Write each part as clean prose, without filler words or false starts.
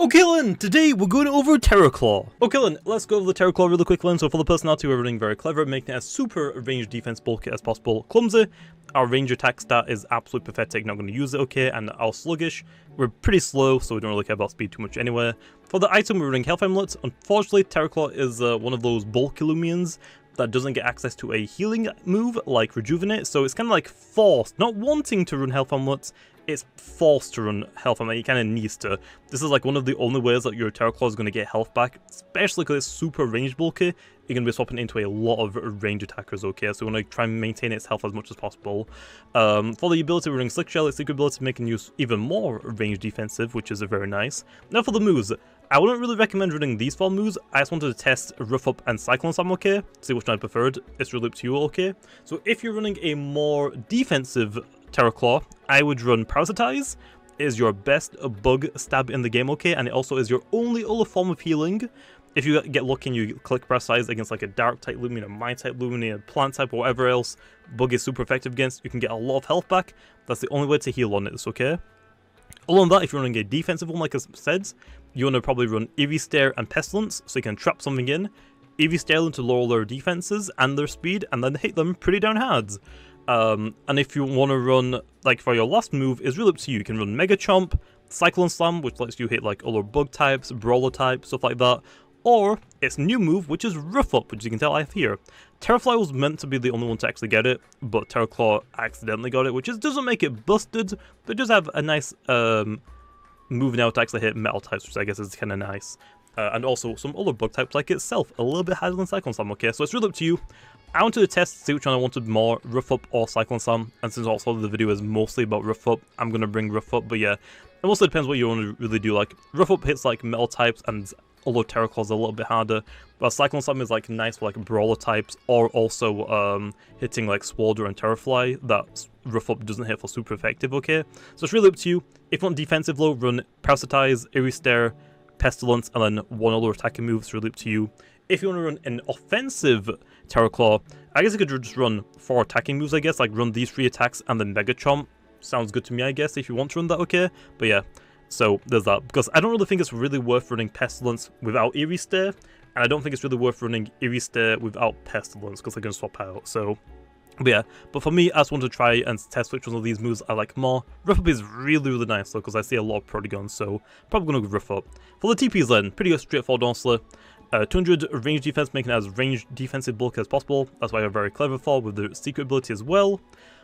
Okay Lynn, today we're going over Terraclaw. Okay Lynn, let's go over the Terraclaw really quick Lynn. So for the personality we're running very clever, making it as super range defense bulky as possible. Clumsy, our range attack stat is absolutely pathetic, not going to use it okay, and our sluggish, we're pretty slow so we don't really care about speed too much anyway. For the item we're running Health Amulet. Unfortunately Terraclaw is one of those bulky Lumians that doesn't get access to a healing move like Rejuvenate, so it's kind of like forced, not wanting to run Health Amulets, it's forced to run Health Amulet, it kind of needs to. This is like one of the only ways that your Terraclaw is going to get health back, especially because it's super range bulky. You're going to be swapping into a lot of range attackers, okay, so we want to try and maintain its health as much as possible. For the ability we're running Slick Shell, its secret ability making use even more range defensive, which is very nice. Now for the moves, I wouldn't really recommend running these 4 moves. I just wanted to test Rough Up and Cyclone Slam, okay? See which one I preferred. It's really up to you, okay? So if you're running a more defensive Terraclaw, I would run Parasitize. It is your best bug stab in the game, okay? And it also is your only other form of healing. If you get lucky and you click Parasitize against like a Dark type Lumion, a Mind type Lumion, a Plant type, or whatever else bug is super effective against, you can get a lot of health back. That's the only way to heal on it, okay? Other than that, if you're running a defensive one, like I said, you want to probably run Eerie Stare and Pestilence, so you can trap something in, Eerie Stare them to lower their defenses and their speed, and then hit them pretty down hard. And if you want to run, like for your last move, it's really up to you. You can run Mega Chomp, Cyclone Slam, which lets you hit like other bug types, brawler types, stuff like that, or its new move, which is Rough Up, which you can tell I have here. Terrafly was meant to be the only one to actually get it, but Terraclaw accidentally got it, which doesn't make it busted, but it does have a nice move now to actually hit metal types, which I guess is kind of nice. And also some other bug types like itself, a little bit harder than Cyclone Slam, okay? So it's really up to you. I wanted to test to see which one I wanted more, Rough Up or Cyclone Slam, and since also the video is mostly about Rough Up, I'm going to bring Rough Up, but yeah, it also depends what you want to really do. Like, Rough Up hits like metal types, and although Terraclaw's a little bit harder, but Cyclone Slam is like nice for like brawler types, or also hitting like Swalder and Terrafly that Rough Up doesn't hit for super effective, okay? So it's really up to you. If you want defensive low, run Parasitize, Eerie Stare, Pestilence, and then one other attacking move, it's really up to you. If you want to run an offensive Terraclaw, I guess you could just run 4 attacking moves, I guess, like run these 3 attacks and then Mega Chomp. Sounds good to me, I guess, if you want to run that, okay? But yeah, so there's that. Because I don't really think it's really worth running Pestilence without Eerie Stare, and I don't think it's really worth running Eerie Stare without Pestilence, because they're going to swap out, so... But yeah, but for me, I just want to try and test which ones of these moves I like more. Rough Up is really nice though, because I see a lot of Prodigons, so probably going to go Rough Up. For the TPs then, pretty straightforward honestly. 200 range defense, making it as range defensive bulk as possible. That's why I'm very clever for, with the secret ability as well.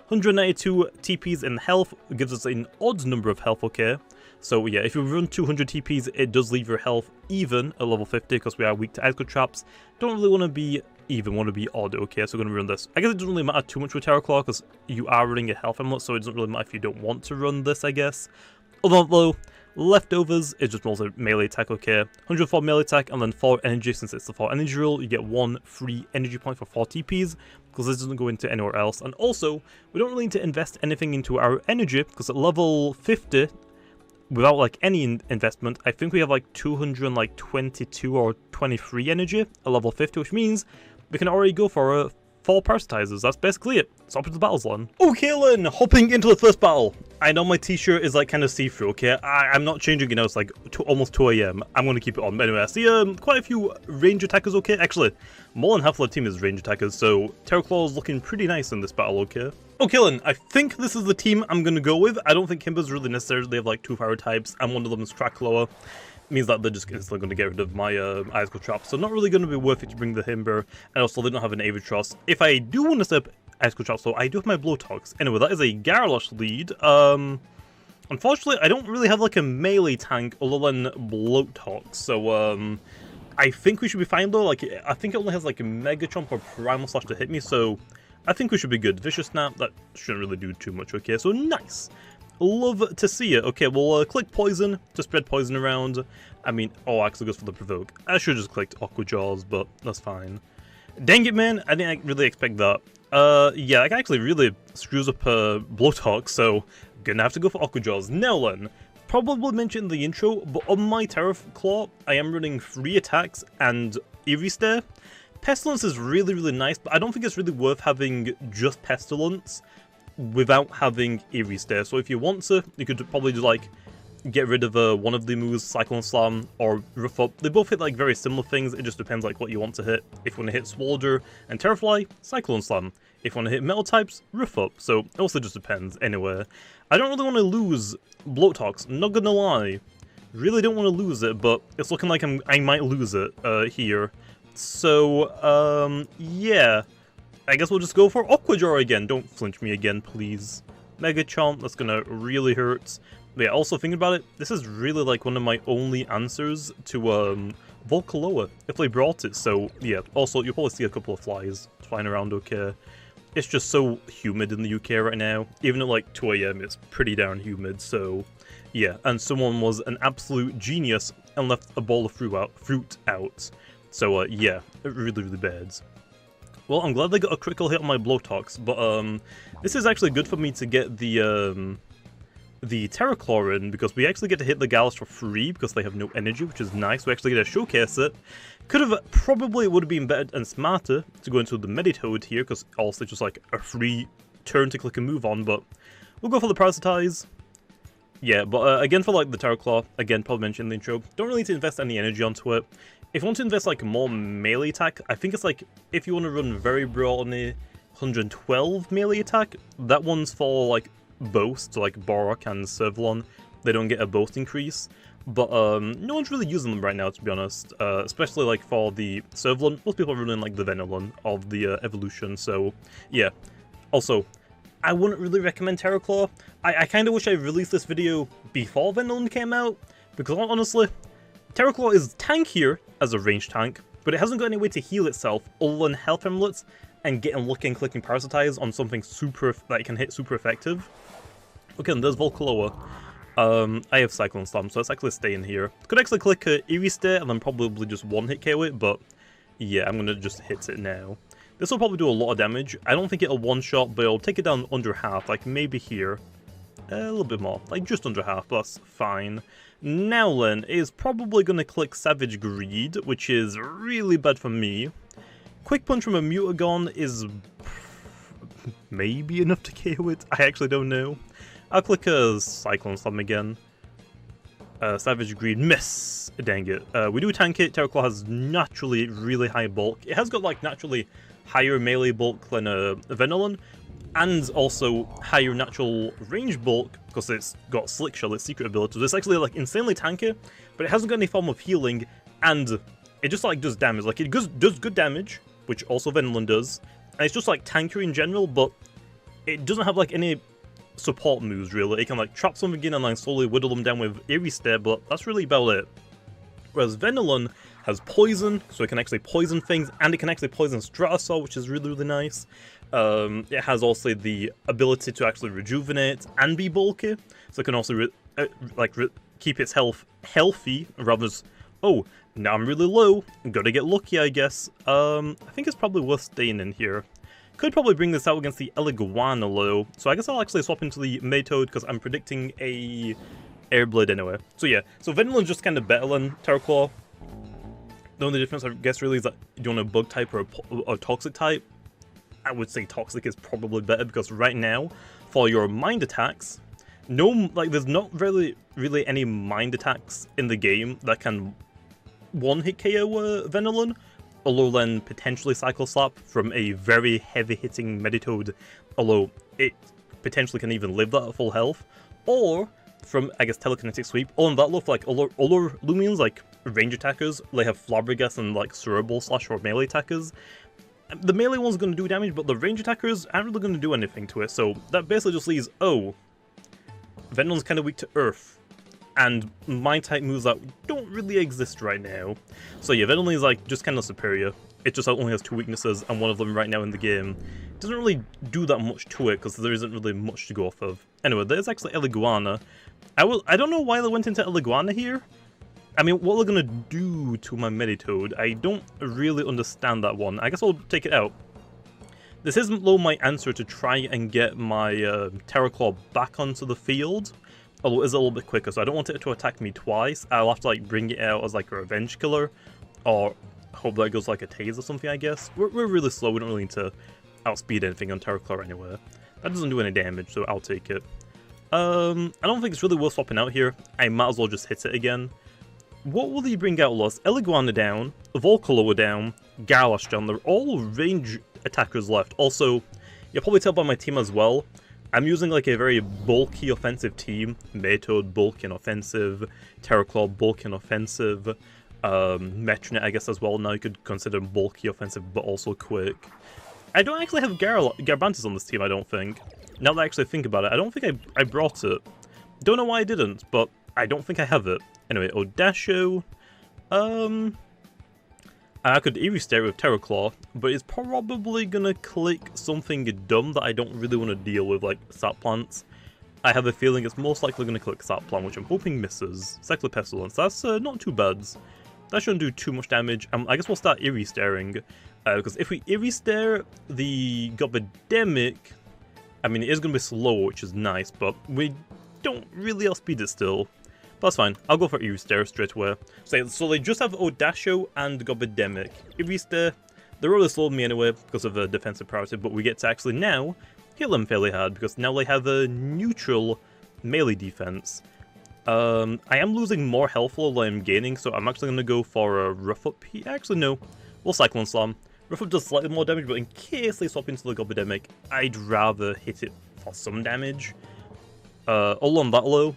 192 TPs in health gives us an odd number of health, okay? So yeah, if you run 200 TPs, it does leave your health even at level 50, because we are weak to Ice Cold Traps. Don't really want to be even, want to be odd, okay? So we're going to run this. I guess it doesn't really matter too much with Terraclaw, because you are running a health amulet, so it doesn't really matter if you don't want to run this, I guess. Although, leftovers is just mostly melee attack, okay? 104 melee attack, and then 4 energy, since it's the 4 energy rule, you get 1 free energy point for 4 TPs, because this doesn't go into anywhere else. And also, we don't really need to invest anything into our energy, because at level 50, without like any investment, I think we have like 222 or 23 energy at level 50, which means we can already go for 4 Parasitizers. That's basically it. So up to the battles, Lon. Okay, Lynn, hopping into the first battle. I know my t-shirt is like kind of see-through, okay? I'm not changing it now, it's like almost 2 AM. I'm going to keep it on. But anyway, I see quite a few range attackers, okay? Actually, more than half of the team is range attackers, so Terraclaw is looking pretty nice in this battle, okay? Okay, Lynn, I think this is the team I'm going to go with. I don't think Kimber's really necessary. They have like 2 fire types, and one of them is Cracklower. Means that they're just instantly going to get rid of my Ice Cold Trap, so not really going to be worth it to bring the Himber, and also they don't have an Avatros. If I do want to set up Ice Cold Trap, so I do have my Blowtox. Anyway, that is a Garrosh lead. Unfortunately, I don't really have like a melee tank other than Blowtox, so I think we should be fine though. Like, I think it only has like a Mega Chomp or Primal Slash to hit me, so I think we should be good. Vicious Snap, that shouldn't really do too much, okay, so nice. Love to see it. Okay, we'll click Poison to spread poison around. I mean, oh, actually goes for the Provoke. I should have just clicked Aqua Jaws, but that's fine. Dang it, man. I didn't really expect that. Yeah, that actually really screws up Blowtox, so gonna have to go for Aqua Jaws. Now then, probably mentioned in the intro, but on my Terraclaw, I am running 3 attacks and Eerie Stare. Pestilence is really nice, but I don't think it's really worth having just Pestilence without having Eerie Stare. So if you want to, you could probably do like get rid of one of the moves, Cyclone Slam or Rough Up. They both hit like very similar things, it just depends like what you want to hit. If you want to hit Swallow and Terrafly, Cyclone Slam. If you want to hit Metal types, Rough Up. So it also just depends anyway. I don't really want to lose Blowtox, not gonna lie. Really don't want to lose it, but it's looking like I might lose it here. So, yeah. I guess we'll just go for Aquajar again. Don't flinch me again, please. Mega Chomp, that's gonna really hurt. But yeah, also thinking about it, this is really like one of my only answers to Volcaloa, if they brought it. So yeah, also you'll probably see a couple of flies flying around okay. It's just so humid in the UK right now. Even at like 2 AM, it's pretty darn humid, so yeah. And someone was an absolute genius and left a bowl of fruit out. So yeah, really, really bad. Well, I'm glad they got a critical hit on my Blowtox, but this is actually good for me to get the Terraclaw in, because we actually get to hit the Galas for free because they have no energy, which is nice. We actually get to showcase it. Would have been better and smarter to go into the Meditoad here, because also just like a free turn to click and move on, but we'll go for the Parasitize. Yeah, but again for like the Terraclaw, again, probably mentioned in the intro, don't really need to invest any energy onto it. If you want to invest like more melee attack, I think it's like, if you want to run very broadly 112 melee attack, that one's for like boast, so like Borak and Servalon, they don't get a boast increase. But no one's really using them right now, to be honest, especially like for the Servalon. Most people are running like the Venilon of the evolution, so yeah. Also, I wouldn't really recommend Terraclaw. I kind of wish I released this video before Venilon came out, because honestly, Terraclaw is tankier as a range tank, but it hasn't got any way to heal itself other than health amulets and getting lucky and clicking Parasitize on something super that can hit super effective. Okay, and there's Volcaloa. I have Cyclone Slam, so let's actually stay in here. Could actually click Eerie Stare and then probably just one-hit KO it, but yeah, I'm gonna just hit it now. This will probably do a lot of damage. I don't think it'll one-shot, but it'll take it down under half, like maybe here. A little bit more, like just under half, but that's fine. Nowlin is probably going to click Savage Greed, which is really bad for me. Quick Punch from a Mutagon is maybe enough to KO it, I actually don't know. I'll click a Cyclone Slam again. Savage Greed, miss! Dang it. We do tank it. Terraclaw has naturally really high bulk. It has got like naturally higher melee bulk than a Venilon, and also higher natural range bulk because it's got Slick Shell, its secret ability. So it's actually like insanely tanky, but it hasn't got any form of healing, and it just like does damage. Like it does good damage, which also Venilon does, and it's just like tankier in general, but it doesn't have like any support moves really. It can like trap something in and like slowly whittle them down with Eerie Stare, but that's really about it. Whereas Venilon has poison, so it can actually poison things, and it can actually poison Stratosaur, which is really, really nice. It has also the ability to actually rejuvenate and be bulky, so it can also keep its health healthy rather than, oh, now I'm really low, gotta get lucky, I guess. I think it's probably worth staying in here. Could probably bring this out against the Eliguana though, so I guess I'll actually swap into the Meditoad because I'm predicting a Airblade anyway. So yeah, so Venilon's just kind of better than Terraclaw. The only difference I guess really is that you want a Bug type or a Toxic type. I would say Toxic is probably better because right now, for your Mind attacks, there's not really any Mind attacks in the game that can one-hit KO Venilon, although then potentially Cycle Slap from a very heavy-hitting Meditoad, although it potentially can even live that at full health, or from, I guess, Telekinetic Sweep, or on that look, like other Lumions, like range attackers, they have Flabbergas and like Cerebral Slash or melee attackers. The melee one's going to do damage, but the range attackers aren't really going to do anything to it, so that basically just leaves, oh, Venilon's kind of weak to Earth, and Mind-type moves that don't really exist right now. So yeah, Venilon is like just kind of superior. It just only has 2 weaknesses, and one of them right now in the game doesn't really do that much to it, because there isn't really much to go off of. Anyway, there's actually Eliguana. I don't know why they went into Eliguana here. I mean, what they're gonna do to my Meditoad, I don't really understand that one. I guess I'll take it out. This isn't though my answer to try and get my Terraclaw back onto the field, although it is a little bit quicker, so I don't want it to attack me twice. I'll have to like bring it out as like a revenge killer, or hope that it goes like a Tase or something, I guess. We're really slow, we don't really need to outspeed anything on Terraclaw anyway. That doesn't do any damage, so I'll take it. I don't think it's really worth swapping out here. I might as well just hit it again. What will he bring out, Lost? Eliguana down, Volcoloa down, Garlash down. They're all range attackers left. Also, you'll probably tell by my team as well, I'm using like a very bulky offensive team. Maytoad, bulky and offensive. Terraclaw, bulky and offensive. Metronet, I guess, as well. Now you could consider bulky offensive, but also quick. I don't actually have Garbantis on this team, I don't think. Now that I actually think about it, I don't think I brought it. Don't know why I didn't, but I don't think I have it. Anyway, Odasho. I could Eerie Stare with Terraclaw, but it's probably gonna click something dumb that I don't really want to deal with, like Sap Plants. I have a feeling it's most likely gonna click Sap Plant, which I'm hoping misses. Cyclo Pestilence, that's not too bad. That shouldn't do too much damage. I guess we'll start Eerie Staring, because if we Eerie Stare the Gobidemic, I mean, it is gonna be slow, which is nice, but we don't really outspeed it still. But that's fine. I'll go for Eerie Stare straight away. So they just have Odasho and Gobidemic. Eerie Stare, they're really slowed me anyway because of a defensive priority, but we get to actually now heal them fairly hard because now they have a neutral melee defense. I am losing more health flow than I'm gaining, so I'm actually going to go for a Rough Up here. Actually, no. We'll Cyclone Slam. Rough Up does slightly more damage, but in case they swap into the Gobidemic, I'd rather hit it for some damage. All on that low.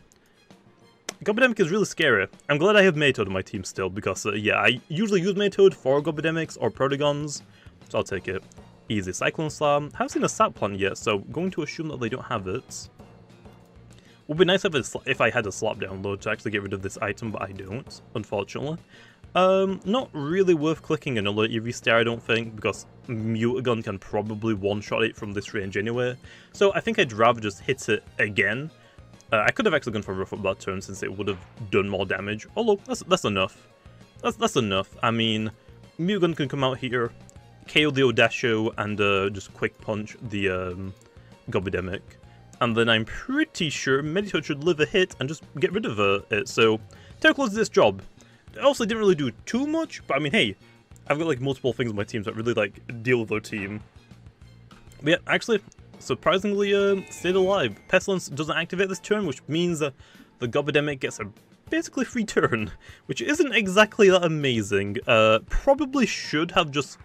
Gobidemic is really scary. I'm glad I have Maytoad on my team still, because, yeah, I usually use Maytoad for Gobidemics or Protagons, so I'll take it. Easy. Cyclone Slam. Haven't seen a Sap Plant yet, so going to assume that they don't have it. Would be nice if I had a slap download to actually get rid of this item, but I don't, unfortunately. Not really worth clicking another Eerie Stare, I don't think, because Mutagon can probably one-shot it from this range anyway. So I think I'd rather just hit it again. I could have actually gone for Rough Up that turn since it would have done more damage. Although, that's enough. That's enough. I mean, Mutagon can come out here, KO the Odasho, and just quick punch the Gobidemic. And then I'm pretty sure Meditoad should live a hit and just get rid of it. So, Terraclaw does this job. It also didn't really do too much, but I mean, hey, I've got like multiple things on my team that really like deal with their team. But yeah, actually, surprisingly, stayed alive. Pestilence doesn't activate this turn, which means the Gobidemic gets a basically free turn, which isn't exactly that amazing. Probably should have just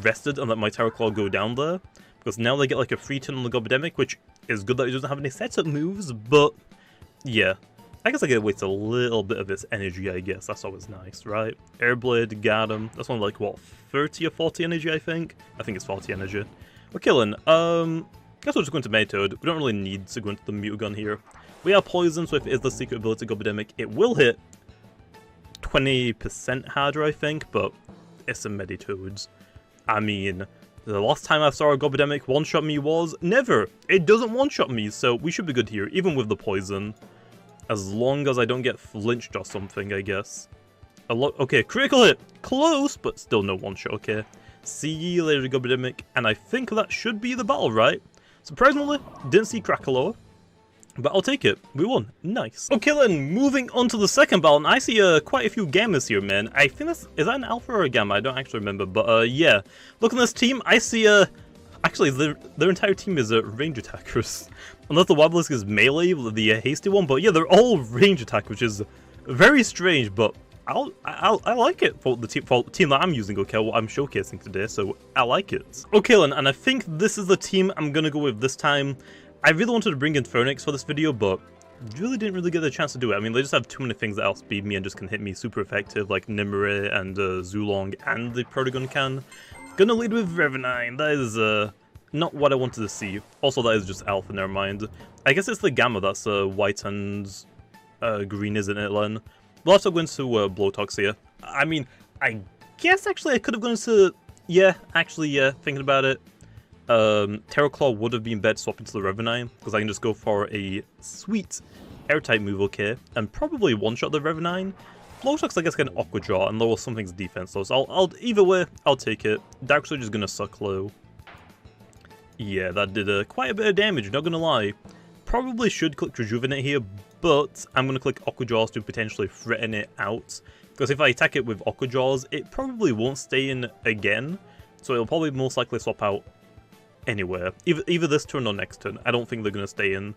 rested and let my Terraclaw go down there, because now they get like a free turn on the Gobidemic, which is good that it doesn't have any setup moves, but yeah. I guess I get to waste a little bit of its energy, I guess. That's always nice, right? Airblade, got him. That's only like, what, 30 or 40 energy, I think? I think it's 40 energy. We're killing. Guess we'll just go into Maytoad. We don't really need to go into the Mutagon here. We are poison, so if it is the secret ability Gobidemic, it will hit 20% harder, I think, but it's a Meditoads. I mean, the last time I saw a Gobidemic one-shot me was never. It doesn't one-shot me, so we should be good here, even with the poison. As long as I don't get flinched or something, I guess. Okay, critical hit! Close, but still no one-shot, okay. See you later, Gobidemic, and I think that should be the battle, right? Surprisingly, didn't see Krakaloa, but I'll take it. We won. Nice. Okay then, moving on to the second battle, and I see quite a few gammas here, man. I think that's... Is that an alpha or a gamma? I don't actually remember, but yeah. Look at this team, I see actually, their entire team is range attackers. Unless the Wobblisk is melee, the hasty one, but yeah, they're all range attack, which is very strange, but I like it for the team that I'm using, okay, what I'm showcasing today, so I like it. Okay then, and I think this is the team I'm gonna go with this time. I really wanted to bring in Phoenix for this video, but really didn't really get the chance to do it. I mean, they just have too many things that outspeed me and just can hit me super effective, like Nimue and Zulong and the Protagon can. Gonna lead with Revenine. That is not what I wanted to see. Also, that is just alpha, never mind. I guess it's the gamma that's white and green, isn't it, Len? We'll have to go into Blowtox here. I mean, I guess actually I could have gone into... Yeah, actually, yeah, thinking about it. Terraclaw would have been better to swap into the Revenine, because I can just go for a sweet air-type move, okay, and probably one-shot the Revenine. Blowtox, I guess, get an Aqua Jaw and lower something's defense, so I'll either way, I'll take it. Dark Surge is gonna suck low. Yeah, that did quite a bit of damage, not gonna lie. Probably should click Rejuvenate here, but I'm gonna click Aqua Jaws to potentially threaten it out. Because if I attack it with Aqua Jaws, it probably won't stay in again, so it'll probably most likely swap out anywhere. Either this turn or next turn. I don't think they're gonna stay in.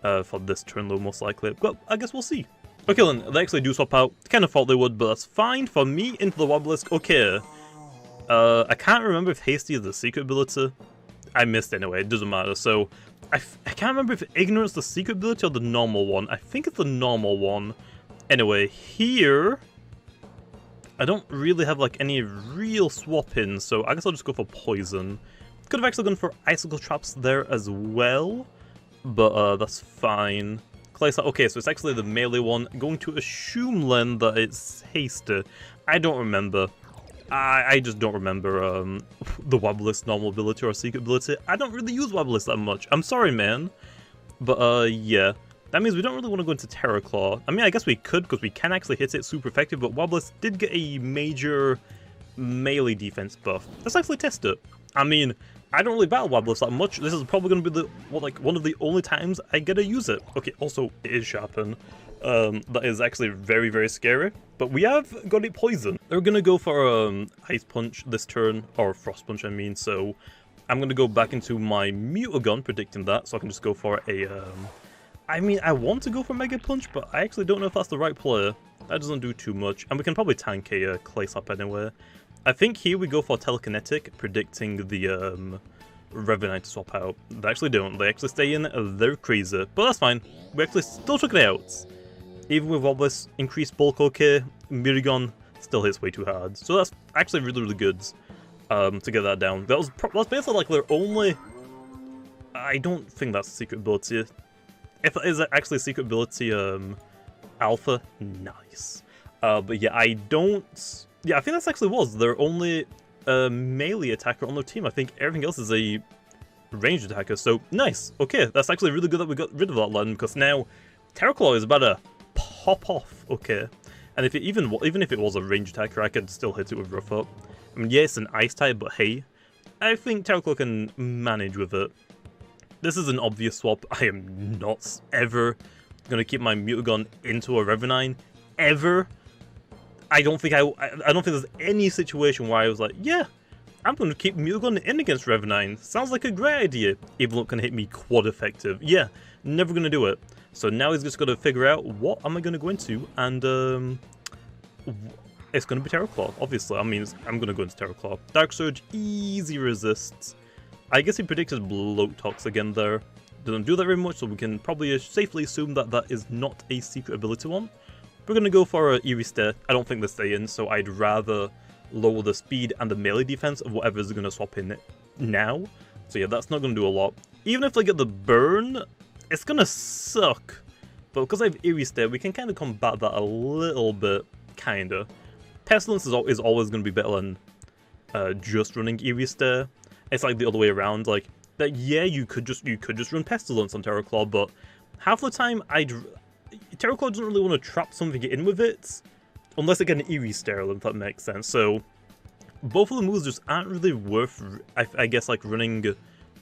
for this turn though, most likely. But I guess we'll see. Okay then, they actually do swap out. Kind of thought they would, but that's fine. For me, into the Wobelisk, okay. I can't remember if Hasty is the secret ability. I missed anyway, it doesn't matter. So, I can't remember if Ignorance is the secret ability or the normal one. I think it's the normal one. Anyway, here, I don't really have like any real swap-ins, so I guess I'll just go for Poison. Could have actually gone for Icicle Traps there as well, but that's fine. Okay, so it's actually the melee one. Going to assume then that it's Hasty. I don't remember. I just don't remember the Wobelisk normal ability or secret ability. I don't really use Wobelisk that much. I'm sorry, man. But yeah. That means we don't really want to go into Terra Claw. I mean, I guess we could, because we can actually hit it super effective, but Wobelisk did get a major melee defense buff. Let's actually test it. I mean, I don't really battle Wobelisk that much. This is probably going to be one of the only times I get to use it. Okay, also, it is Sharpen. That is actually very, very scary. But we have got it Poison. They're going to go for Ice Punch this turn, or Frost Punch, I mean, so I'm going to go back into my Mutagon, predicting that, so I can just go for a... I mean, I want to go for Mega Punch, but I actually don't know if that's the right play. That doesn't do too much, and we can probably tank a Clayslap anyway. I think here we go for Telekinetic, predicting the Revenant to swap out. They actually don't. They actually stay in. They're crazy, but that's fine. We actually still took it out. Even with Wobelisk, increased bulk okay, Mutagon still hits way too hard. So that's actually really, really good to get that down. That's basically like their only... I don't think that's a secret ability. If it is actually a secret ability alpha, nice. But yeah, I don't... Yeah, I think that's actually was their only melee attacker on their team. I think everything else is a ranged attacker, so nice. Okay, that's actually really good that we got rid of that Len, because now Terra Claw is about to pop off, okay. And if it even if it was a ranged attacker, I could still hit it with Rough Up. I mean, yeah, it's an ice type, but hey, I think Terra Claw can manage with it. This is an obvious swap. I am not ever going to keep my Mutagon into a Revenine. Ever. I don't think there's any situation where I was like, yeah, I'm going to keep Mutagon in against Revenine. Sounds like a great idea. Even though it can hit me quad effective. Yeah, never going to do it. So now he's just got to figure out what am I going to go into, and it's going to be Terra Claw, obviously. I mean, I'm going to go into Terra Claw. Dark Surge, easy resists. I guess he predicted Bloatox again there. Doesn't do that very much, so we can probably safely assume that that is not a secret ability one. We're going to go for Eerie Stare. I don't think they stay in, so I'd rather lower the speed and the melee defense of whatever is going to swap in now. So yeah, that's not going to do a lot. Even if they get the burn, it's going to suck. But because I have Eerie Stare, we can kind of combat that a little bit, kind of. Pestilence is always going to be better than just running Eerie Stare. It's like the other way around, like, that yeah, you could just run Pestilence on Terra Claw, but half the time Terra Claw doesn't really want to trap something in with it, unless it get an Eerie Stare, if that makes sense. So both of the moves just aren't really worth, I guess, like running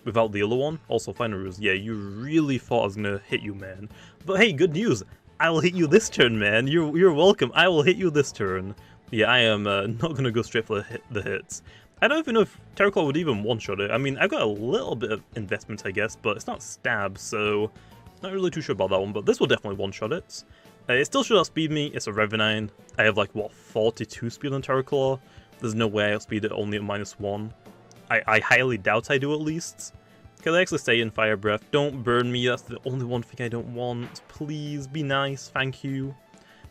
without the other one. Also, Final Ruse, yeah, you really thought I was gonna hit you, man. But hey, good news, I will hit you this turn, man. You're welcome. I will hit you this turn. Yeah, I am not gonna go straight for the hits. I don't even know if Terra Claw would even one-shot it. I mean, I've got a little bit of investment, I guess, but it's not stab, so not really too sure about that one, but this will definitely one-shot it. It still should outspeed me. It's a Revenine. I have, like, what, 42 speed on Terra Claw? There's no way I outspeed it only at -1. I highly doubt I do, at least. Can I actually stay in Fire Breath? Don't burn me. That's the only one thing I don't want. Please, be nice. Thank you.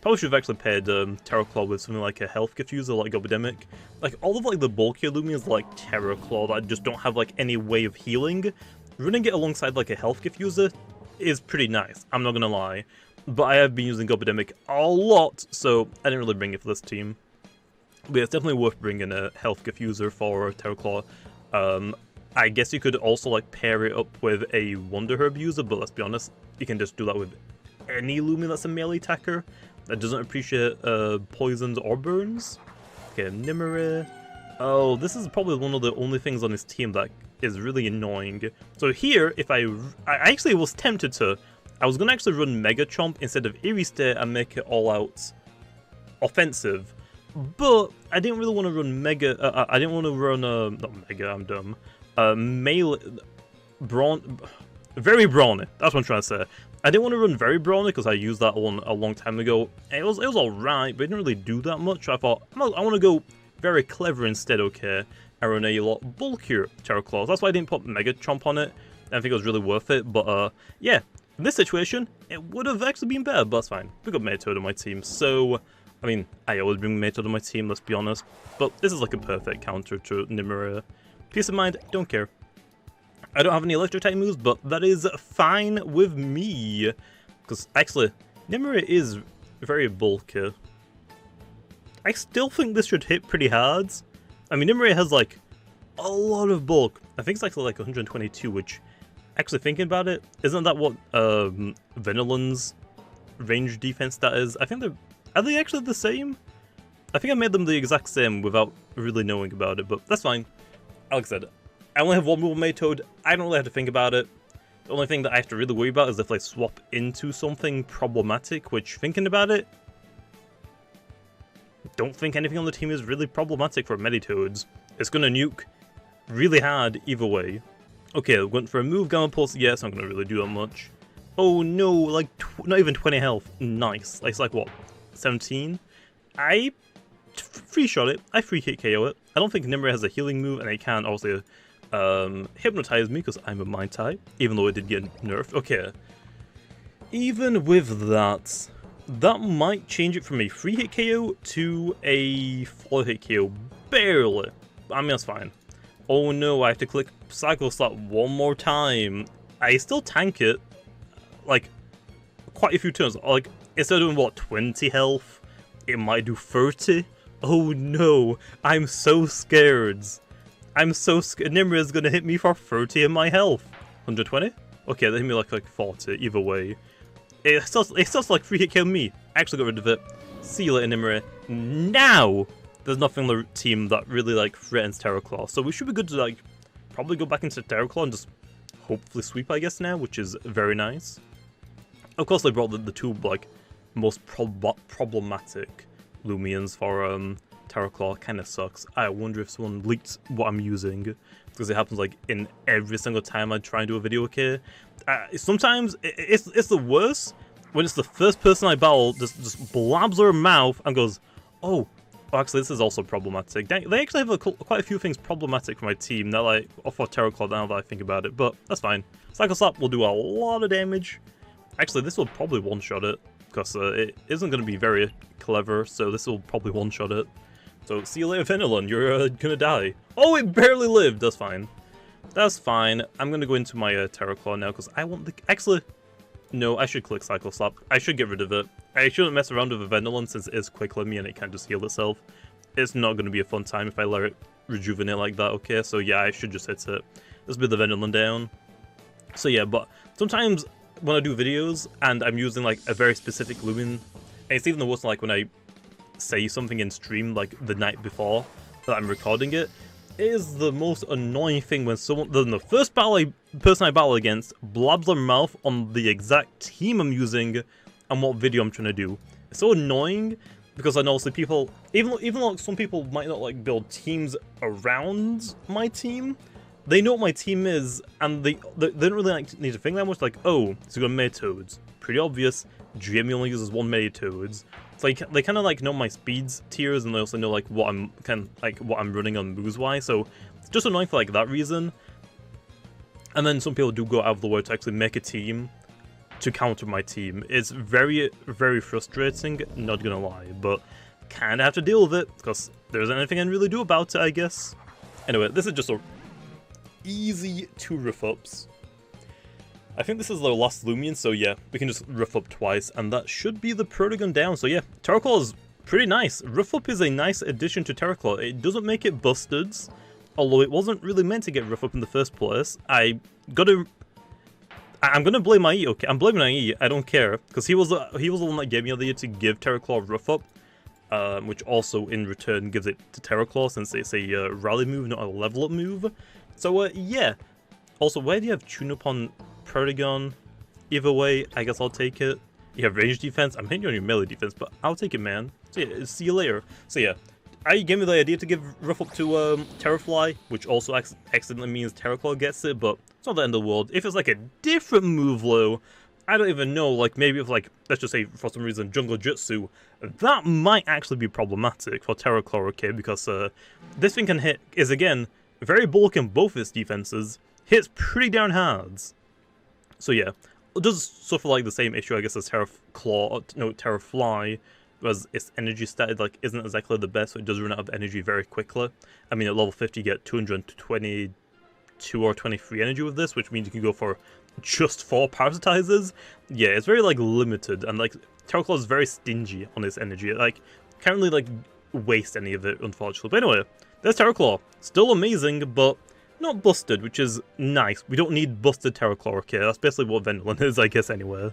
Probably should have actually paired Terra Claw with something like a Health Diffuser, like Gobodemic. Like, all of, like, the bulkier Lumias like Terra Claw that just don't have, like, any way of healing. Running it alongside, like, a Health Diffuser is pretty nice, I'm not gonna lie. But I have been using Gobodemic a lot, so I didn't really bring it for this team. But yeah, it's definitely worth bringing a Health Diffuser for Terra Claw. I guess you could also, like, pair it up with a Wonder Herb user, but let's be honest, you can just do that with any Lumia that's a melee attacker that doesn't appreciate poisons or burns. Okay, Nimue. Oh, this is probably one of the only things on this team that is really annoying. So here, if I actually was tempted to, I was going to actually run Mega Chomp instead of Eerie Stare and make it all out offensive. But I didn't really want to run Mega, I didn't want to run, not Mega, I'm dumb. Melee, very brawny, that's what I'm trying to say. I didn't want to run very brawny because I used that one a long time ago. It was alright, but it didn't really do that much. I thought, I want to go very clever instead, okay? I run a lot bulkier Terror Claws. That's why I didn't put Mega Chomp on it. I think it was really worth it, but yeah. In this situation, it would have actually been better, but that's fine. We got Meditoad on my team, so... I mean, I always bring Meditoad on my team, let's be honest. But this is like a perfect counter to Nimue. Peace of mind, don't care. I don't have any electric type moves, but that is fine with me. Because actually, Nimue is very bulky. I still think this should hit pretty hard. I mean, Nimue has like a lot of bulk. I think it's actually like 122, which... Actually, thinking about it, isn't that what Venonat's range defense stat is? I think they're... Are they actually the same? I think I made them the exact same without really knowing about it, but that's fine. Like I said, I only have one move on Meditoad. I don't really have to think about it. The only thing that I have to really worry about is if they swap into something problematic, which, thinking about it, don't think anything on the team is really problematic for Meditoads. It's gonna nuke really hard either way. Okay, went for a move, Gamma Pulse, yes, I'm gonna really do that much. Oh no, like, not even 20 health. Nice. It's like, what, 17? I free shot it. I free hit KO it. I don't think Nimue has a healing move, and it can also hypnotize me because I'm a mind type, even though it did get nerfed. Okay. Even with that, that might change it from a free hit KO to a 4 hit KO. Barely. I mean, that's fine. Oh no, I have to click Cycle Slap one more time. I still tank it, like, quite a few turns. Like, instead of doing, what, 20 health, it might do 30? Oh no, I'm so scared. I'm so scared. Nimue is gonna hit me for 30 in my health. 120? Okay, they hit me like 40, either way. It starts like free hit kill me. I actually got rid of it. See you later, Nimue. Now! There's nothing on the team that really, like, threatens Terror Claw. So we should be good to, like, probably go back into Terror Claw and just hopefully sweep, I guess, now, which is very nice. Of course, they brought the two, like, most problematic Loomians for Terror Claw. Kind of sucks. I wonder if someone leaked what I'm using, because it happens, like, in every single time I try and do a video, okay? Sometimes it's the worst when it's the first person I battle just blabs their mouth and goes, oh, actually, this is also problematic. They actually have quite a few things problematic for my team that, like, for Terror Claw now that I think about it, but that's fine. Cycle Slap will do a lot of damage. Actually, this will probably one-shot it, because it isn't going to be very clever, so this will probably one-shot it. So, see you later, Venonat, you're gonna die. Oh, it barely lived! That's fine. That's fine. I'm gonna go into my Terror Claw now, because I want the... Actually, no, I should click Cycle Slap. I should get rid of it. I shouldn't mess around with a Venonat since it is quick limmy and it can just heal itself. It's not going to be a fun time if I let it rejuvenate like that, okay? So yeah, I should just hit it. Let's put the Venonat down. So yeah, but sometimes when I do videos and I'm using like a very specific Lumion, and it's even the worst like when I say something in stream like the night before that I'm recording it, it is the most annoying thing when someone, the first person I battle against blabs their mouth on the exact team I'm using and what video I'm trying to do. It's so annoying because I know also people, even though some people might not like build teams around my team, they know what my team is and they don't really like need to think that much. Like, oh, so you got Meditoads, pretty obvious. Jamie only uses one Meditoads. It's like they kind of like know my speeds tiers and they also know like what I'm running on moves wise. So it's just annoying for like that reason. And then some people do go out of the way to actually make a team to counter my team. It's very, very frustrating, not gonna lie, but kind of have to deal with it because there isn't anything I can really do about it, I guess. Anyway, this is just a easy 2 riff ups. I think this is the last Lumion, so yeah, we can just riff up twice, and that should be the Protogun down. So yeah, Terror Claw is pretty nice. Riff up is a nice addition to Terror Claw. It doesn't make it busted, although it wasn't really meant to get riff up in the first place. I'm gonna blame IE, okay? I'm blaming IE, I don't care, because he was the one that gave me the idea to give Terror Claw riff up, which also in return gives it to Terror Claw since it's a rally move, not a level up move. So yeah. Also, where do you have Tune Up on Protogun? Either way, I guess I'll take it. You have range defense. I'm hitting you on your melee defense, but I'll take it, man. So yeah, see you later. So yeah, I gave me the idea to give riff up to Terrafly, which also accidentally means Terror Claw gets it, but it's not the end of the world. If it's like a different move, though, I don't even know, like, maybe if, like, let's just say, for some reason, Jungle Jutsu, that might actually be problematic for Terraclaw, okay, because this thing can hit, is again, very bulky in both its defenses, hits pretty darn hard. So yeah, it does suffer, like, the same issue, I guess, as Terrafly, whereas its energy stat, like, isn't exactly the best, so it does run out of energy very quickly. I mean, at level 50, you get 222 or 23 energy with this, which means you can go for just 4 parasitizers. Yeah, it's very, like, limited, and, like, Terraclaw is very stingy on its energy. Like, can't really, like, waste any of it, unfortunately. But anyway, there's Terraclaw. Still amazing, but not busted, which is nice. We don't need busted Terraclaw, okay? That's basically what Vendolin is, I guess, anyway.